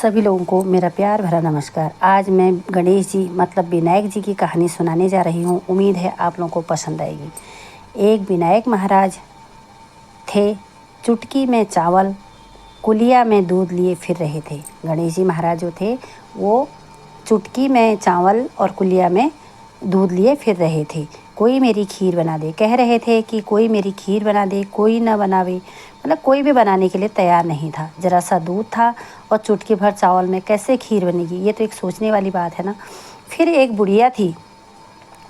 सभी लोगों को मेरा प्यार भरा नमस्कार। आज मैं गणेश जी मतलब विनायक जी की कहानी सुनाने जा रही हूँ। उम्मीद है आप लोगों को पसंद आएगी। एक विनायक महाराज थे, चुटकी में चावल कुलिया में दूध लिए फिर रहे थे। गणेश जी महाराज जो थे वो चुटकी में चावल और कुलिया में दूध लिए फिर रहे थे। कोई मेरी खीर बना दे, कह रहे थे कि कोई मेरी खीर बना दे, कोई ना बनावे, मतलब कोई भी बनाने के लिए तैयार नहीं था। ज़रा सा दूध था और चुटकी भर चावल में कैसे खीर बनेगी, ये तो एक सोचने वाली बात है ना। फिर एक बुढ़िया थी,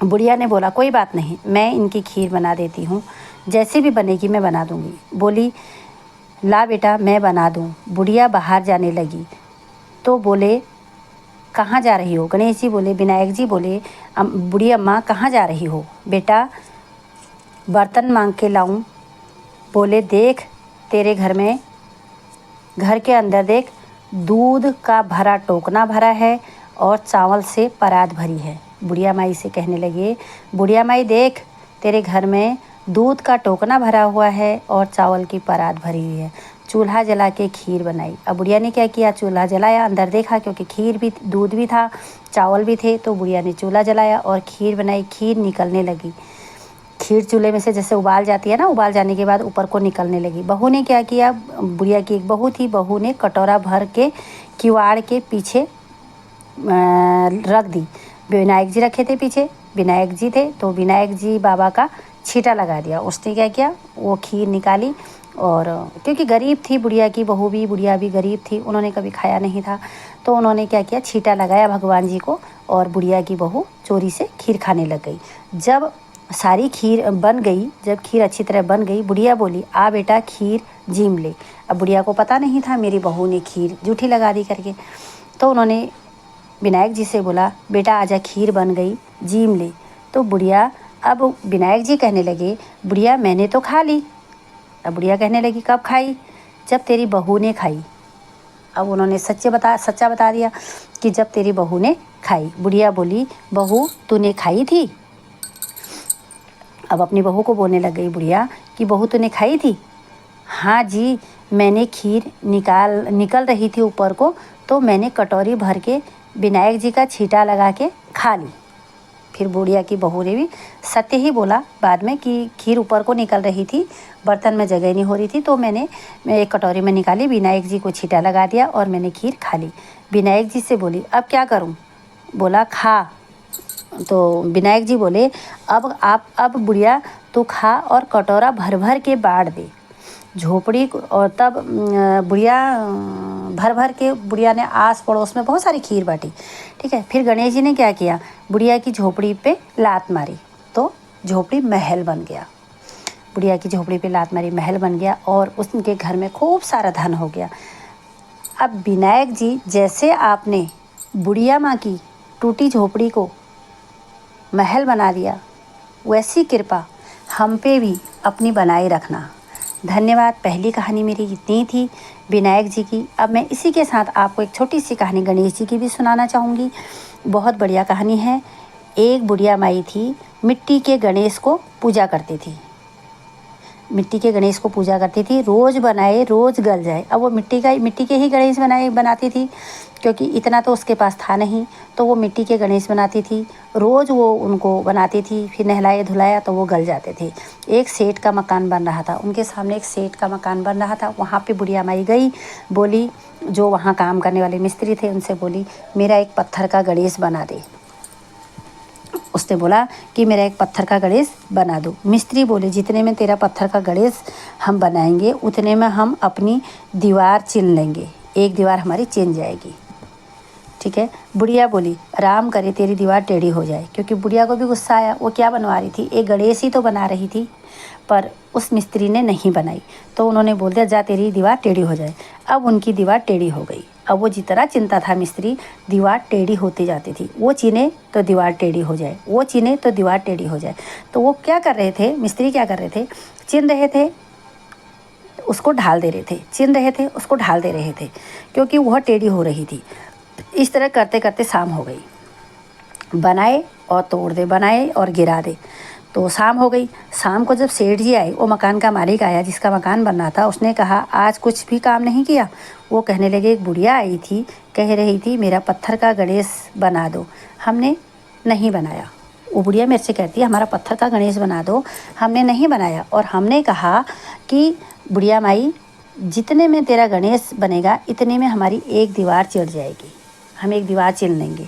बुढ़िया ने बोला कोई बात नहीं, मैं इनकी खीर बना देती हूँ, जैसे भी बनेगी मैं बना दूँगी। बोली ला बेटा मैं बना दूँ। बुढ़िया बाहर जाने लगी तो बोले कहाँ जा रही हो? गणेश जी बोले, विनायक जी बोले, बुढ़ी अम्मा कहाँ जा रही हो? बेटा बर्तन मांग के लाऊं? बोले देख तेरे घर के अंदर देख, दूध का भरा टोकना भरा है और चावल से परात भरी है। बुढ़िया माई से कहने लगे, बुढ़िया माई देख तेरे घर में दूध का टोकना भरा हुआ है और चावल की परात भरी हुई है। चूल्हा जला के खीर बनाई। अब बुढ़िया ने क्या किया, चूल्हा जलाया, अंदर देखा क्योंकि खीर भी, दूध भी था, चावल भी थे, तो बुढ़िया ने चूल्हा जलाया और खीर बनाई। खीर निकलने लगी, खीर चूल्हे में से जैसे उबाल जाती है ना, उबाल जाने के बाद ऊपर को निकलने लगी। बहू ने क्या किया, बुढ़िया की एक बहू थी, बहू ने कटोरा भर के किवाड़ के पीछे रख दी। विनायक जी रखे थे पीछे, विनायक जी थे तो विनायक जी बाबा का छींटा लगा दिया। उसने क्या किया, वो खीर निकाली और क्योंकि गरीब थी बुढ़िया की बहू भी, बुढ़िया भी गरीब थी, उन्होंने कभी खाया नहीं था, तो उन्होंने क्या किया, छींटा लगाया भगवान जी को और बुढ़िया की बहू चोरी से खीर खाने लग गई। जब सारी खीर बन गई, जब खीर अच्छी तरह बन गई, बुढ़िया बोली आ बेटा खीर जीम ले। अब बुढ़िया को पता नहीं था मेरी बहू ने खीर जूठी लगा दी करके, तो उन्होंने विनायक जी से बोला बेटा आजा खीर बन गई, जीम ले। तो बुढ़िया, अब विनायक जी कहने लगे बुढ़िया मैंने तो खा ली। अब बुढ़िया कहने लगी कब खाई? जब तेरी बहू ने खाई। अब उन्होंने सच्चा बता दिया कि जब तेरी बहू ने खाई। बुढ़िया बोली बहू तूने खाई थी? अब अपनी बहू को बोलने लग गई बुढ़िया कि बहू तूने खाई थी? हाँ जी, मैंने खीर निकल रही थी ऊपर को, तो मैंने कटोरी भर के विनायक जी का छींटा लगा के खा ली। फिर बुढ़िया की बहू ने भी सत्य ही बोला बाद में कि खीर ऊपर को निकल रही थी, बर्तन में जगह नहीं हो रही थी, तो मैं एक कटोरी में निकाली, विनायक जी को छींटा लगा दिया और मैंने खीर खा ली। विनायक जी से बोली अब क्या करूं? बोला खा। तो विनायक जी बोले अब बुढ़िया तू खा और कटोरा भर भर के बांट दे झोपड़ी को। और तब बुढ़िया भर भर के, बुढ़िया ने आस पड़ोस में बहुत सारी खीर बांटी। ठीक है, फिर गणेश जी ने क्या किया, बुढ़िया की झोपड़ी पे लात मारी तो झोपड़ी महल बन गया। बुढ़िया की झोपड़ी पे लात मारी, महल बन गया और उनके घर में खूब सारा धन हो गया। अब विनायक जी जैसे आपने बुढ़िया माँ की टूटी झोपड़ी को महल बना दिया, वैसी कृपा हम पे भी अपनी बनाए रखना। धन्यवाद। पहली कहानी मेरी इतनी थी विनायक जी की। अब मैं इसी के साथ आपको एक छोटी सी कहानी गणेश जी की भी सुनाना चाहूँगी। बहुत बढ़िया कहानी है। एक बुढ़िया माई थी, मिट्टी के गणेश को पूजा करती थी। मिट्टी के गणेश को पूजा करती थी, रोज़ बनाए रोज़ गल जाए। अब वो मिट्टी के ही गणेश बनाती थी क्योंकि इतना तो उसके पास था नहीं, तो वो मिट्टी के गणेश बनाती थी। रोज़ वो उनको बनाती थी, फिर नहलाया धुलाया तो वो गल जाते थे। एक सेठ का मकान बन रहा था, उनके सामने एक सेठ का मकान बन रहा था। वहाँ पे बुढ़िया माई गई, बोली जो वहाँ काम करने वाले मिस्त्री थे उनसे बोली मेरा एक पत्थर का गणेश बना दे। उसने बोला कि मेरा एक पत्थर का गणेश बना दो। मिस्त्री बोले जितने में तेरा पत्थर का गणेश हम बनाएंगे उतने में हम अपनी दीवार चिन लेंगे, एक दीवार हमारी चिन जाएगी। ठीक है। बुढ़िया बोली राम करे तेरी दीवार टेढ़ी हो जाए, क्योंकि बुढ़िया को भी गुस्सा आया। वो क्या बनवा रही थी, एक गणेश ही तो बना रही थी, पर उस मिस्त्री ने नहीं बनाई, तो उन्होंने बोल दिया जा तेरी दीवार टेढ़ी हो जाए। अब उनकी दीवार टेढ़ी हो गई। अब वो जितना चिंता था मिस्त्री, दीवार टेढ़ी होती जाती थी। वो चिने तो दीवार टेढ़ी हो जाए, वो चिने तो दीवार टेढ़ी हो जाए। तो वो क्या कर रहे थे, मिस्त्री क्या कर रहे थे, चिन रहे थे उसको ढाल दे रहे थे, चिन रहे थे उसको ढाल दे रहे थे, क्योंकि वह टेढ़ी हो रही थी। इस तरह करते करते शाम हो गई। बनाए और तोड़ दे, बनाए और गिरा दे, तो शाम हो गई। शाम को जब सेठ जी आए, वो मकान का मालिक आया जिसका मकान बन रहा था, उसने कहा आज कुछ भी काम नहीं किया। वो कहने लगे, एक बुढ़िया आई थी, कह रही थी मेरा पत्थर का गणेश बना दो। हमने नहीं बनाया। वो बुढ़िया मेरे से कहती है हमारा पत्थर का गणेश बना दो। हमने नहीं बनाया और हमने कहा कि बुढ़िया माई, जितने में तेरा गणेश बनेगा इतने में हमारी एक दीवार चिढ़ जाएगी, हम एक दीवार चिढ़ लेंगे।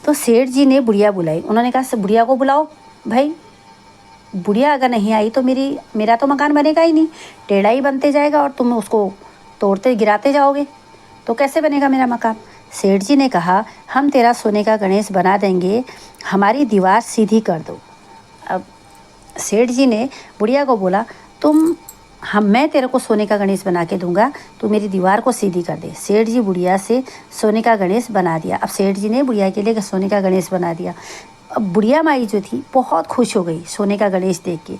तो सेठ जी ने बुढ़िया बुलाई। उन्होंने कहा बुढ़िया को बुलाओ भाई, बुढ़िया अगर नहीं आई तो मेरा तो मकान बनेगा ही नहीं, टेढ़ा ही बनते जाएगा और तुम उसको तोड़ते गिराते जाओगे, तो कैसे बनेगा मेरा मकान। सेठ जी ने कहा हम तेरा सोने का गणेश बना देंगे, हमारी दीवार सीधी कर दो। अब सेठ जी ने बुढ़िया को बोला मैं तेरे को सोने का गणेश बना के दूंगा, तू मेरी दीवार को सीधी कर दे। सेठ जी बुढ़िया से सोने का गणेश बना दिया। अब सेठ जी ने बुढ़िया के लिए सोने का गणेश बना दिया। अब बुढ़िया माई जो थी बहुत खुश हो गई सोने का गणेश देख के।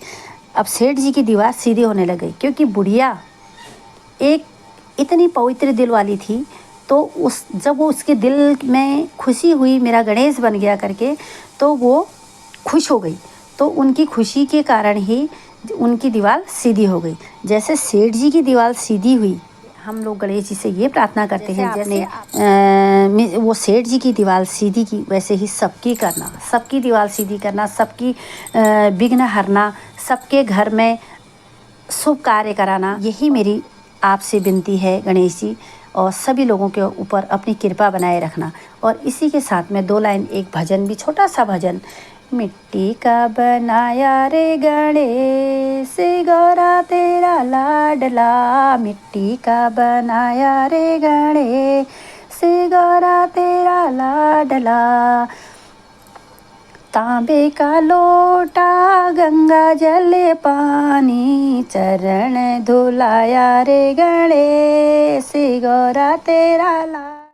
अब सेठ जी की दीवार सीधी होने लग गई, क्योंकि बुढ़िया एक इतनी पवित्र दिल वाली थी। तो जब वो उसके दिल में खुशी हुई मेरा गणेश बन गया करके, तो वो खुश हो गई। तो उनकी खुशी के कारण ही उनकी दीवार सीधी हो गई। जैसे सेठ जी की दीवार सीधी हुई, हम लोग गणेश जी से ये प्रार्थना करते हैं जैसे वो सेठ जी की दीवार सीधी की, वैसे ही सबकी करना, सबकी दीवार सीधी करना, सबकी विघ्न हरना, सबके घर में शुभ कार्य कराना। यही मेरी आपसे विनती है गणेश जी, और सभी लोगों के ऊपर अपनी कृपा बनाए रखना। और इसी के साथ में 2 लाइन एक भजन भी, छोटा सा भजन। मिट्टी का बनाया रे गणेश गौरा तेरा लाडला, मिट्टी का बनाया रे गणेश गौरा तेरा लाडला, तांबे का लोटा गंगा जल पानी, चरण धुलाया रे गणेश गौरा तेरा लाडला।